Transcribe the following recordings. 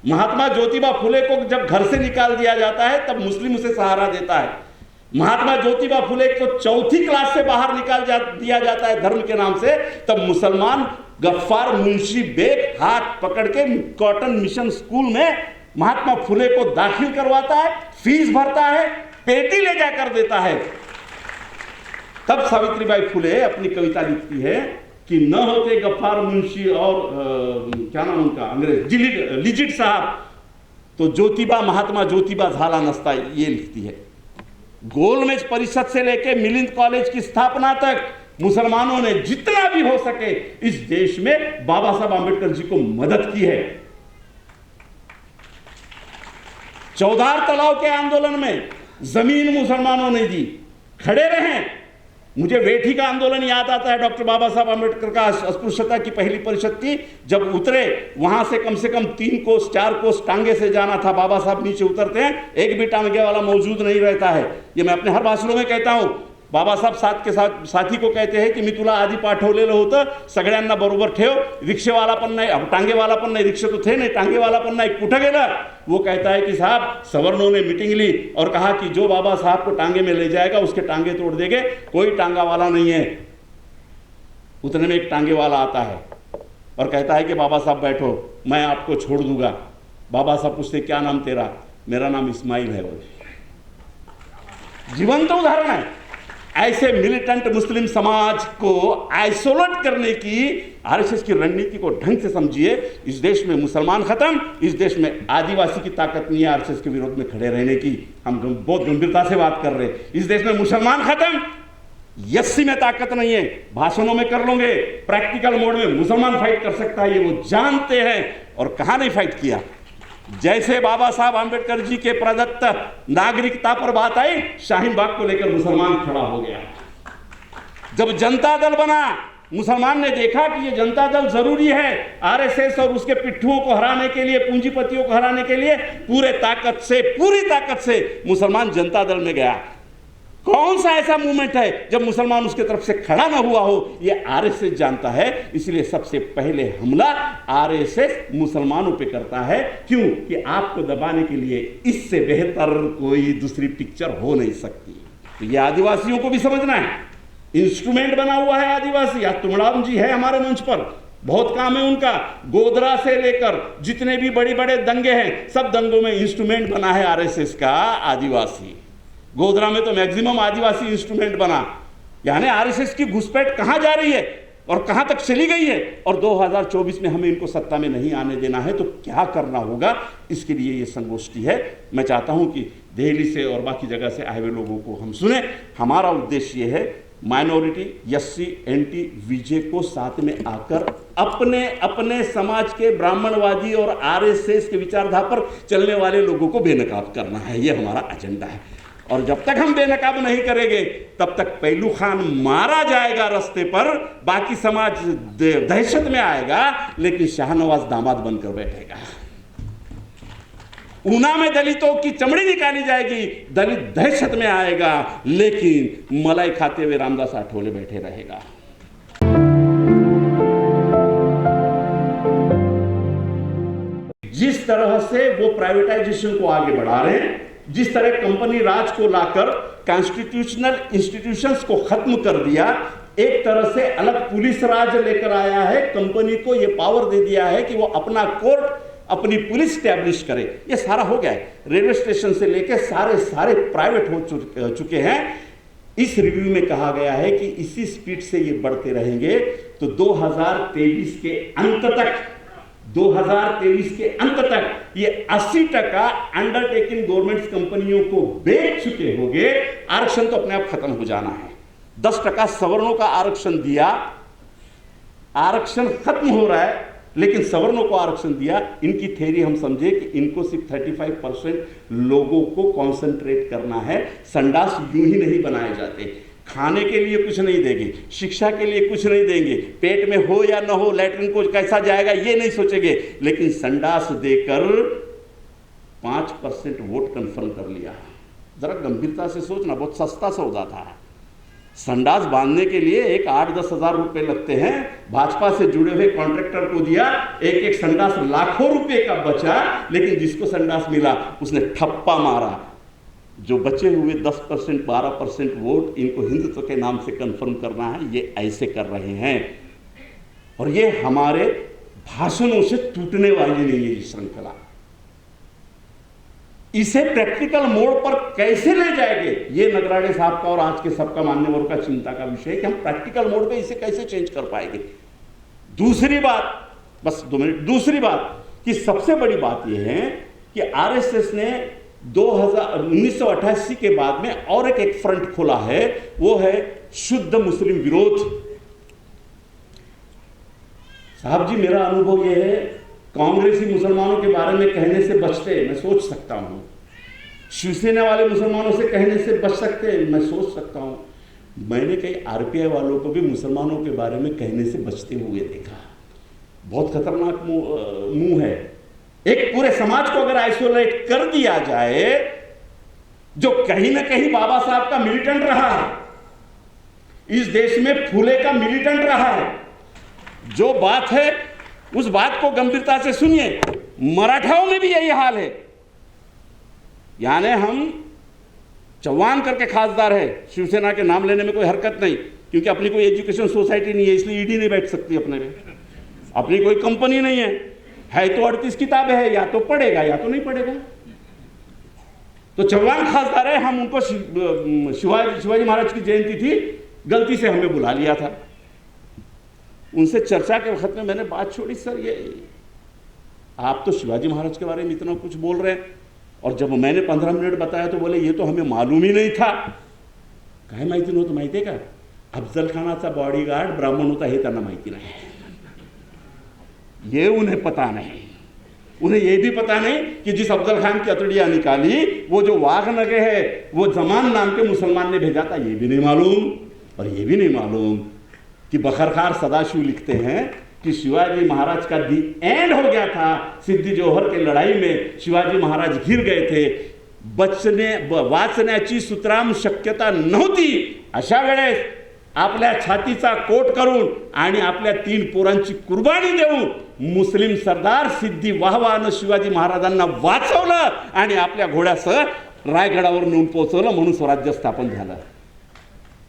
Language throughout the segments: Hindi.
महात्मा ज्योतिबा फुले को जब घर से निकाल दिया जाता है तब मुस्लिम उसे सहारा देता है। महात्मा ज्योतिबा फुले को चौथी क्लास से बाहर निकाल दिया जाता है धर्म के नाम से, तब मुसलमान गफ्फार मुंशी बेग हाथ पकड़ के कॉटन मिशन स्कूल में महात्मा फुले को दाखिल करवाता है, फीस भरता है, पेटी ले जाकर देता है। तब सावित्रीबाई फुले अपनी कविता लिखती है कि न होते गफ्फार मुंशी और क्या नाम उनका अंग्रेज लिजिट साहब, तो ज्योतिबा महात्मा ज्योतिबा झाला नस्ता, ये लिखती है। गोलमेज परिषद से लेकर मिलिंद कॉलेज की स्थापना तक मुसलमानों ने जितना भी हो सके इस देश में बाबा साहब आंबेडकर जी को मदद की है। चौधार तलाव के आंदोलन में जमीन मुसलमानों ने दी, खड़े रहे। मुझे वेठी का आंदोलन याद आता है, डॉक्टर बाबा साहब आंबेडकर का अस्पृश्यता की पहली परिषद थी। जब उतरे वहां से कम 3 कोस 4 कोस टांगे से जाना था, बाबा साहब नीचे उतरते हैं, एक भी टांगे वाला मौजूद नहीं रहता है। ये मैं अपने हर भाषणों में कहता हूं। बाबा साहब साथी को कहते हैं की मी तुला आधी पाठवलेलं होतं, सगळ्यांना बरोबर ठेव, रिक्षेवाला पण नाही, टांगेवाला पण नाही, रिक्शे तो थे नहीं, टांगेवाला पण नाही, कुठं गेला? वो कहता है कि साहब सवर्णों ने मीटिंग ली और कहा कि जो बाबा साहब को टांगे में ले जाएगा उसके टांगे तोड़ देंगे, कोई टांगा वाला नहीं है। उतने में एक टांगे वाला आता है और कहता है कि बाबा साहब बैठो, मैं आपको छोड़ दूंगा। बाबा साहब पूछते क्या नाम तेरा? मेरा नाम इस्माइल है। जीवंत उदाहरण है। ऐसे मिलिटेंट मुस्लिम समाज को आइसोलेट करने की आरएसएस की रणनीति को ढंग से समझिए। इस देश में मुसलमान खत्म, इस देश में आदिवासी की ताकत नहीं है आरएसएस के विरोध में खड़े रहने की। हम बहुत गंभीरता से बात कर रहे हैं। इस देश में मुसलमान खत्म, एससी में ताकत नहीं है। भाषणों में कर लोगे, प्रैक्टिकल मोड में मुसलमान फाइट कर सकता है, ये वो जानते हैं। और कहां नहीं फाइट किया। जैसे बाबा साहब आंबेडकर जी के प्रदत्त नागरिकता पर बात आई, शाहीन बाग को लेकर मुसलमान खड़ा हो गया। जब जनता दल बना, मुसलमान ने देखा कि ये जनता दल जरूरी है आरएसएस और उसके पिट्ठुओं को हराने के लिए, पूंजीपतियों को हराने के लिए। पूरी ताकत से मुसलमान जनता दल में गया। कौन सा ऐसा मूवमेंट है जब मुसलमान उसके तरफ से खड़ा ना हुआ हो, ये आरएसएस जानता है। इसलिए सबसे पहले हमला आरएसएस मुसलमानों पे करता है। क्यों? कि आपको दबाने के लिए इससे बेहतर कोई दूसरी पिक्चर हो नहीं सकती। तो ये आदिवासियों को भी समझना है। इंस्ट्रूमेंट बना हुआ है आदिवासी। आज तुमड़ाम जी है हमारे मंच पर, बहुत काम है उनका। गोधरा से लेकर जितने भी बड़े दंगे हैं, सब दंगों में इंस्ट्रूमेंट बना है आरएसएस का आदिवासी। गोधरा में तो मैक्सिमम आदिवासी इंस्ट्रूमेंट बना। यानी आरएसएस की घुसपैठ कहां जा रही है और कहां तक चली गई है। और 2024 में हमें इनको सत्ता में नहीं आने देना है, तो क्या करना होगा, इसके लिए ये संगोष्ठी है। मैं चाहता हूं कि दिल्ली से और बाकी जगह से आए हुए लोगों को हम सुने। हमारा उद्देश्य ये है, माइनॉरिटी, एससी, एंटी, विजय को साथ में आकर अपने अपने समाज के ब्राह्मणवादी और आरएसएस के विचारधारा पर चलने वाले लोगों को बेनकाब करना है। ये हमारा एजेंडा है। और जब तक हम बेनकाब नहीं करेंगे तब तक पहलू खान मारा जाएगा रास्ते पर, बाकी समाज दहशत में आएगा, लेकिन शाहनवाज दामाद बनकर बैठेगा। ऊना में दलितों की चमड़ी निकाली जाएगी, दलित दहशत में आएगा, लेकिन मलाई खाते हुए रामदास आठवले बैठे रहेगा। जिस तरह से वो प्राइवेटाइजेशन को आगे बढ़ा रहे हैं, जिस तरह कंपनी राज को लाकर कॉन्स्टिट्यूशनल इंस्टीट्यूशंस को खत्म कर दिया, एक तरह से अलग पुलिस राज लेकर आया है। कंपनी को यह पावर दे दिया है कि वो अपना कोर्ट, अपनी पुलिस स्टैब्लिश करे। ये सारा हो गया है। रेलवे स्टेशन से लेकर सारे प्राइवेट हो चुके हैं। इस रिव्यू में कहा गया है कि इसी स्पीड से ये बढ़ते रहेंगे तो 2023 के अंत तक ये 80% अंडरटेकिंग गवर्नमेंट कंपनियों को बेच चुके होंगे। आरक्षण तो अपने आप खत्म हो जाना है। 10% सवर्णों का आरक्षण दिया, आरक्षण खत्म हो रहा है, लेकिन सवर्णों को आरक्षण दिया। इनकी थ्योरी हम समझे कि इनको सिर्फ 35% लोगों को कॉन्सेंट्रेट करना है। संडास यूं ही नहीं बनाए जाते। खाने के लिए कुछ नहीं देंगे, शिक्षा के लिए कुछ नहीं देंगे, पेट में हो या ना हो, लैट्रिन को कैसा जाएगा ये नहीं सोचेंगे, लेकिन संडास देकर 5% वोट कंफर्म कर लिया। जरा गंभीरता से सोचना, बहुत सस्ता सौदा था। संडास बांधने के लिए एक 8-10 हज़ार रुपए लगते हैं, भाजपा से जुड़े हुए कॉन्ट्रैक्टर को दिया, एक एक संडास लाखों रुपए का बचा, लेकिन जिसको संडास मिला उसने ठप्पा मारा। जो बचे हुए 10% 12% वोट, इनको हिंदुत्व के नाम से कंफर्म करना है, ये ऐसे कर रहे हैं। और ये हमारे भाषणों से टूटने वाली नहीं है ये श्रृंखला। इसे प्रैक्टिकल मोड पर कैसे ले जाएंगे, ये नगराडे साहब का और आज के सबका मान्यवरों का चिंता का विषय है कि हम प्रैक्टिकल मोड पे इसे कैसे चेंज कर पाएंगे। दूसरी बात, बस 2 मिनट, दूसरी बात कि सबसे बड़ी बात यह है कि आरएसएस ने 1988 के बाद में और एक फ्रंट खोला है, वो है शुद्ध मुस्लिम विरोध। साहब जी, मेरा अनुभव यह है, कांग्रेसी मुसलमानों के बारे में कहने से बचते, मैं सोच सकता हूं। शिवसेना वाले मुसलमानों से कहने से बच सकते, मैं सोच सकता हूं। मैंने कई आरपीआई वालों को भी मुसलमानों के बारे में कहने से बचते हुए देखा। बहुत खतरनाक मुंह है। एक पूरे समाज को अगर आइसोलेट कर दिया जाए, जो कहीं ना कहीं बाबा साहब का मिलिटेंट रहा है, इस देश में फूले का मिलिटेंट रहा है, जो बात है उस बात को गंभीरता से सुनिए। मराठाओं में भी यही हाल है। यानी हम चौहान करके खासदार है, शिवसेना के नाम लेने में कोई हरकत नहीं, क्योंकि अपनी कोई एजुकेशन सोसाइटी नहीं है, इसलिए ईडी नहीं बैठ सकती अपने में। अपनी कोई कंपनी नहीं है तो 38 किताबें है, या तो पढ़ेगा या तो नहीं पढ़ेगा। तो चौहान खासदार है, हम उनको शिवाजी महाराज की जयंती थी, गलती से हमें बुला लिया था। उनसे चर्चा के वक्त में मैंने बात छोड़ी, सर ये आप तो शिवाजी महाराज के बारे में इतना कुछ बोल रहे हैं, और जब मैंने 15 मिनट बताया तो बोले ये तो हमें मालूम ही नहीं था। काय माहिती नव्हतं माहिती आहे का, अफजल खानाचा बॉडीगार्ड ब्राह्मण होता हे त्यांना माहिती नाही, ये उन्हें पता नहीं। उन्हें ये भी पता नहीं कि जिस अफजल खान की अतड़ियाँ निकाली वो जो वाघनगे है वो जमान नाम के मुसलमान ने भेजा था, ये भी नहीं मालूम। और ये भी नहीं मालूम कि बखरखार सदाशिव लिखते हैं कि शिवाजी महाराज का दी एंड हो गया था, सिद्धी जोहर की लड़ाई में शिवाजी महाराज घिर गए थे, वाचण्याची सुतराम शक्यता नव्हती। अशा वेळेस आपल्या छातीचा कोट करून आणि आपल्या 3 पोरांची कुर्बानी देऊन मुस्लिम सरदार सिद्धी वाहवानं शिवाजी महाराजांना वाचवलं आणि आपल्या घोड्यासह रायगडावर नेऊन पोहोचवलं, म्हणून स्वराज्य स्थापन झालं।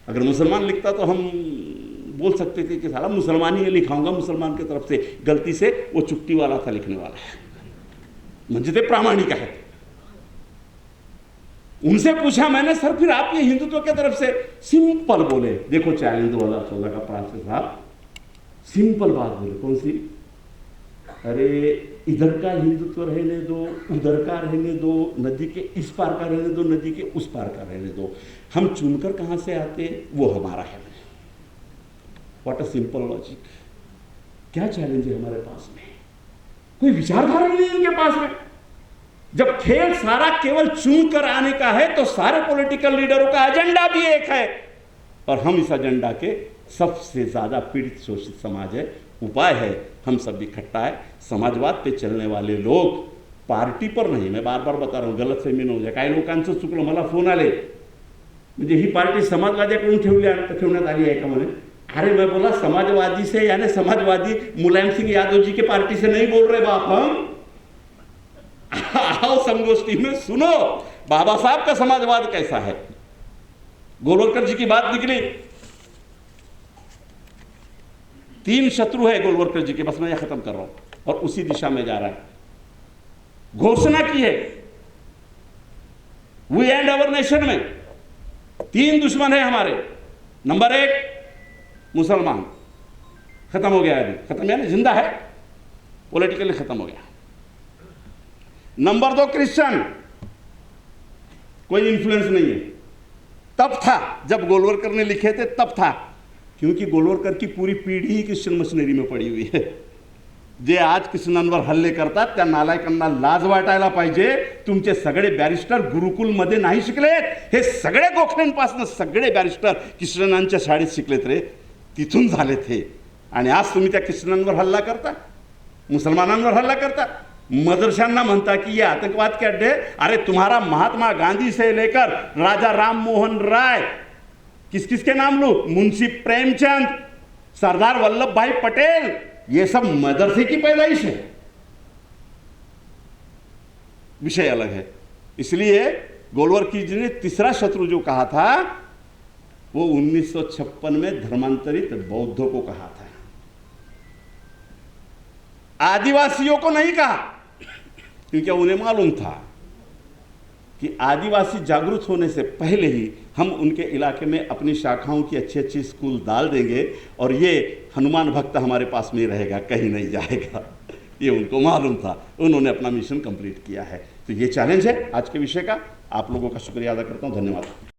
अगर मुसलमान लिखता तो हम बोल सकते थे कि साला मुसलमान ही लिखाऊंगा, मुसलमान की तरफ से, गलती से वो चुट्टी वाला था लिखने वाला, म्हणजे ते प्रामाणिक है। उनसे पूछा मैंने, सर फिर आप ये हिंदुत्व की तरफ से, सिंपल बोले, देखो चैलेंज 2014 का प्रांत साहब, सिंपल बात बोले, कौन सी, अरे इधर का हिंदुत्व रहने दो, उधर का रहने दो, नदी के इस पार का रहने दो, नदी के उस पार का रहने दो, हम चुनकर कहां से आते वो हमारा है। What a simple logic. क्या चैलेंज है हमारे पास में, कोई विचारधारा नहीं है इनके पास में। जब खेल सारा केवल चुन कर आने का है तो सारे पॉलिटिकल लीडरों का एजेंडा भी एक है, और हम इस एजेंडा के सबसे ज्यादा पीड़ित शोषित समाज है। उपाय है हम सब इकट्ठा है, समाजवाद पे चलने वाले लोग, पार्टी पर नहीं, मैं बार बार बता रहा हूँ, गलत फहमी न हो जाए। काही लोकांचं चुकलं, मला फोन आले, म्हणजे ही पार्टी समाजवाद्याकडून ठेवण्यात आली आहे का म्हणे। अरे मैं बोला समाजवादी से, यानी समाजवादी मुलायम सिंह यादव जी के पार्टी से नहीं बोल रहे बाप हम। आओ संगोष्ठी में सुनो बाबा साहब का समाजवाद कैसा है। गोलवलकर जी की बात निकली, 3 शत्रु है गोलवलकर जी के, बस मैं यह खत्म कर रहा हूं, और उसी दिशा में जा रहा है। घोषणा की है वी एंड अवर नेशन में 3 दुश्मन है हमारे। नंबर 1 मुसलमान, खत्म हो गया, अभी खत्म, यानी जिंदा है, पॉलिटिकली खत्म हो गया। नंबर 2 क्रिश्चियन, कोई इन्फ्लुएंस नहीं है। तब था जब गोलवलकर ने लिखे थे, तब था, क्योंकि गोलवलकर की पूरी पीढ़ी ही क्रिश्चियन मशिनरी में पड़ी हुई है। जे आज ख्रिश्चनांवर हल्ले करतात त्या नालायकांना लाज वाटायला पाहिजे। तुमचे सगळे बॅरिस्टर गुरुकुलमध्ये नाही शिकलेत, हे सगळे गोखलेंपासून सगळे बॅरिस्टर ख्रिश्चनांच्या शाळेत शिकलेत रे, तिथून झालेत हे। आणि आज तुम्ही त्या ख्रिश्चनांवर हल्ला करता, मुसलमानांवर हल्ला करता, मदरशांना म्हणता कि ये आतंकवाद के अड्डे। अरे तुम्हारा महात्मा गांधी से लेकर राजा राम मोहन राय किस किस के नाम लूं? मुंशी प्रेमचंद, सरदार वल्लभ भाई पटेल, ये सब मदरसे की पैदाइश है, विषय अलग है। इसलिए गोलवरकी जी ने तीसरा शत्रु जो कहा था वो 1956 में धर्मांतरित बौद्धों को कहा था, आदिवासियों को नहीं कहा, क्योंकि उन्हें मालूम था कि आदिवासी जागरूक होने से पहले ही हम उनके इलाके में अपनी शाखाओं की अच्छी अच्छी स्कूल डाल देंगे और ये हनुमान भक्त हमारे पास में रहेगा, कहीं नहीं जाएगा। ये उनको मालूम था, उन्होंने अपना मिशन कंप्लीट किया है। तो ये चैलेंज है आज के विषय का। आप लोगों का शुक्रिया अदा करता हूँ, धन्यवाद।